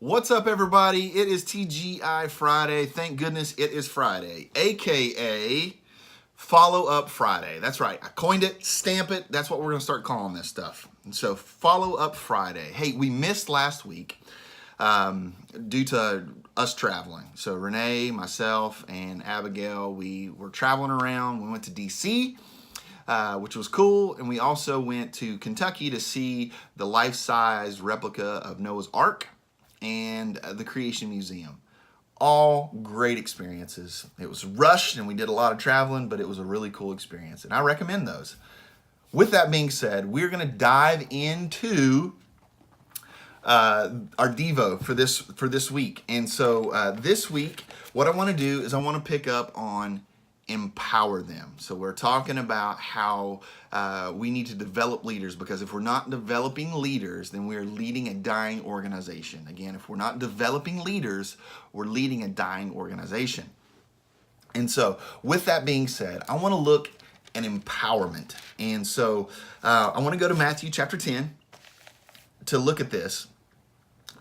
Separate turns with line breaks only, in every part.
What's up, everybody? It is TGI Friday. Thank goodness it is Friday, aka Follow Up Friday. That's right. I coined it, stamp it. That's what we're going to start calling this stuff. And so, Follow Up Friday. Hey, we missed last week due to us traveling. So, Renee, myself, and Abigail, we were traveling around. We went to DC. Which was cool, and we also went to Kentucky to see the life-size replica of Noah's Ark and the Creation Museum. All great experiences. It was rushed and we did a lot of traveling, but it was a really cool experience, and I recommend those. With that being said, we're going to dive into our Devo for this week. And so this week, what I want to do is I want to pick up on empower them. So we're talking about how we need to develop leaders, because if we're not developing leaders, then we're leading a dying organization. Again, if we're not developing leaders, we're leading a dying organization. And so with that being said, I want to look at empowerment. And so I want to go to Matthew chapter 10 to look at this.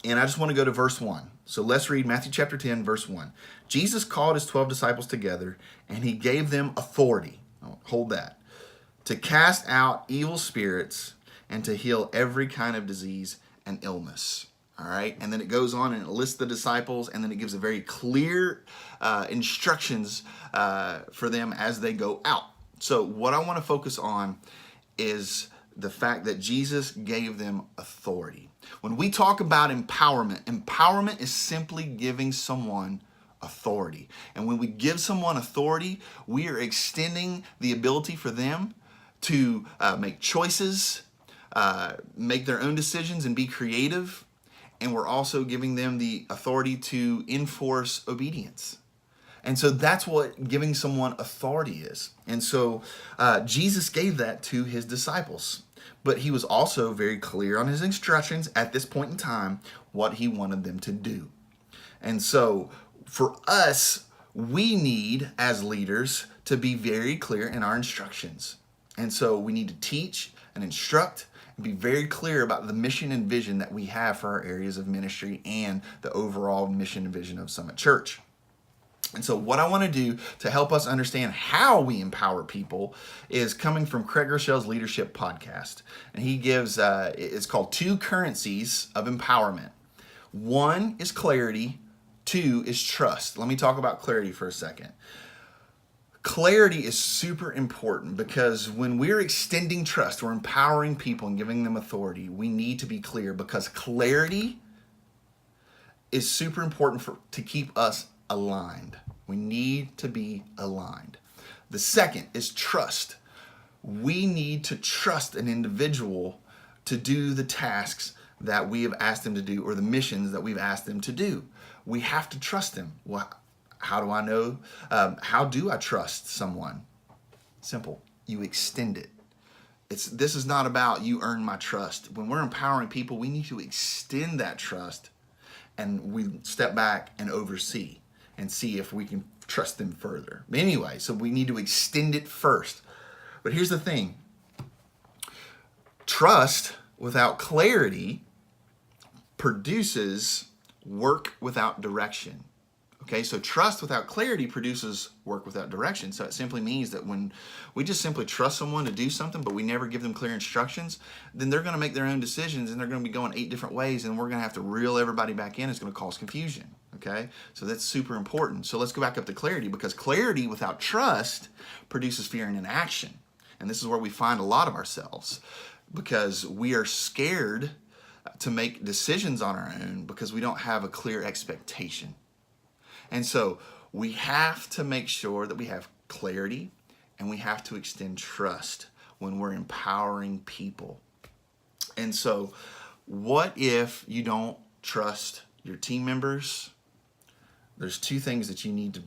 And I just want to go to verse 1. So let's read Matthew chapter 10, verse 1. Jesus called his 12 disciples together, and he gave them authority, hold that, to cast out evil spirits and to heal every kind of disease and illness. All right, and then it goes on and it lists the disciples, and then it gives a very clear instructions for them as they go out. So what I want to focus on is the fact that Jesus gave them authority. When we talk about empowerment, empowerment is simply giving someone authority. And when we give someone authority, we are extending the ability for them to make choices, make their own decisions, and be creative. And we're also giving them the authority to enforce obedience. And so that's what giving someone authority is. And so Jesus gave that to his disciples. But he was also very clear on his instructions at this point in time, what he wanted them to do. And so for us, we need, as leaders, to be very clear in our instructions. And so we need to teach and instruct and be very clear about the mission and vision that we have for our areas of ministry and the overall mission and vision of Summit Church. And so what I want to do to help us understand how we empower people is coming from Craig Groeschel's Leadership Podcast. And he gives, it's called 2 Currencies of Empowerment. 1 is clarity, 2 is trust. Let me talk about clarity for a second. Clarity is super important, because when we're extending trust, we're empowering people and giving them authority, we need to be clear, because clarity is super important to keep us aligned. We need to be aligned. The second is trust. We need to trust an individual to do the tasks that we have asked them to do, or the missions that we've asked them to do. We have to trust them. Well, how do I know? How do I trust someone? Simple. You extend it. This is not about you earn my trust. When we're empowering people, we need to extend that trust, and we step back and oversee and see if we can trust them further. But anyway, so we need to extend it first. But here's the thing. Trust without clarity produces work without direction. Okay, so trust without clarity produces work without direction. So it simply means that when we just simply trust someone to do something, but we never give them clear instructions, then they're going to make their own decisions, and they're going to be going 8 different ways, and we're going to have to reel everybody back in. It's going to cause confusion. Okay, so that's super important. So let's go back up to clarity, because clarity without trust produces fear and inaction. And this is where we find a lot of ourselves, because we are scared to make decisions on our own because we don't have a clear expectation. And so we have to make sure that we have clarity, and we have to extend trust when we're empowering people. And so what if you don't trust your team members? There's 2 things that you need to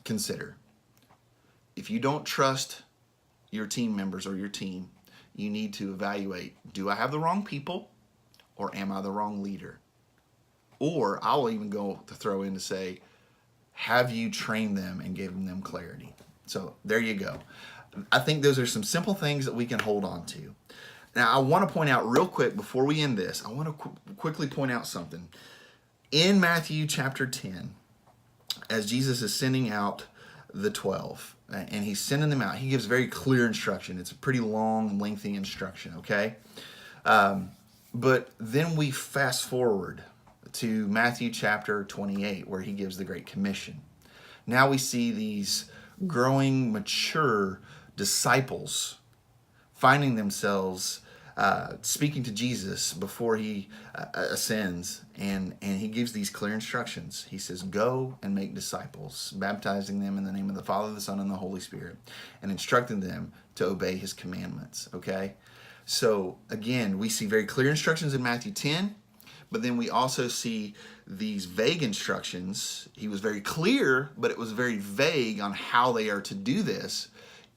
consider. If you don't trust your team members or your team, you need to evaluate, do I have the wrong people, or am I the wrong leader? Or I'll even go to throw in to say, have you trained them and given them clarity? So there you go. I think those are some simple things that we can hold on to. Now, I want to point out real quick before we end this, I want to quickly point out something. In Matthew chapter 10, as Jesus is sending out the 12, and he's sending them out, he gives very clear instruction. It's a pretty long, lengthy instruction, okay? But then we fast forward to Matthew chapter 28, where he gives the Great Commission. Now we see these growing, mature disciples finding themselves speaking to Jesus before he ascends, and he gives these clear instructions. He says, go and make disciples, baptizing them in the name of the Father, the Son, and the Holy Spirit, and instructing them to obey his commandments, okay? So again, we see very clear instructions in Matthew 10, but then we also see these vague instructions. He was very clear, but it was very vague on how they are to do this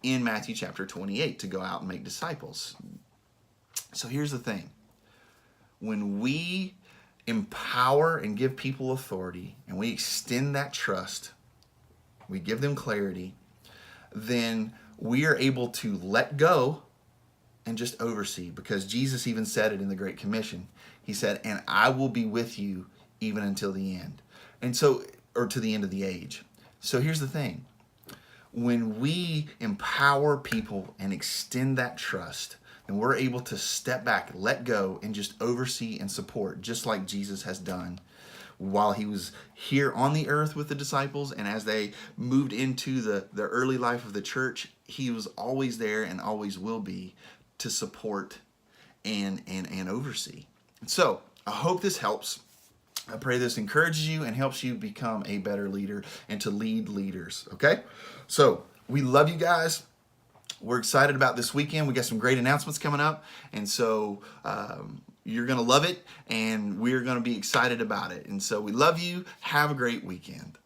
in Matthew chapter 28, to go out and make disciples. So here's the thing. When we empower and give people authority, and we extend that trust, we give them clarity, then we are able to let go and just oversee, because Jesus even said it in the Great Commission. He said, and I will be with you even until the end. And so, or to the end of the age. So here's the thing. When we empower people and extend that trust, then we're able to step back, let go, and just oversee and support, just like Jesus has done while he was here on the earth with the disciples, and as they moved into the early life of the church, he was always there and always will be to support and oversee. So I hope this helps. I pray this encourages you and helps you become a better leader and to lead leaders, okay? So we love you guys. We're excited about this weekend. We got some great announcements coming up, and so you're going to love it, and we're going to be excited about it. And so we love you. Have a great weekend.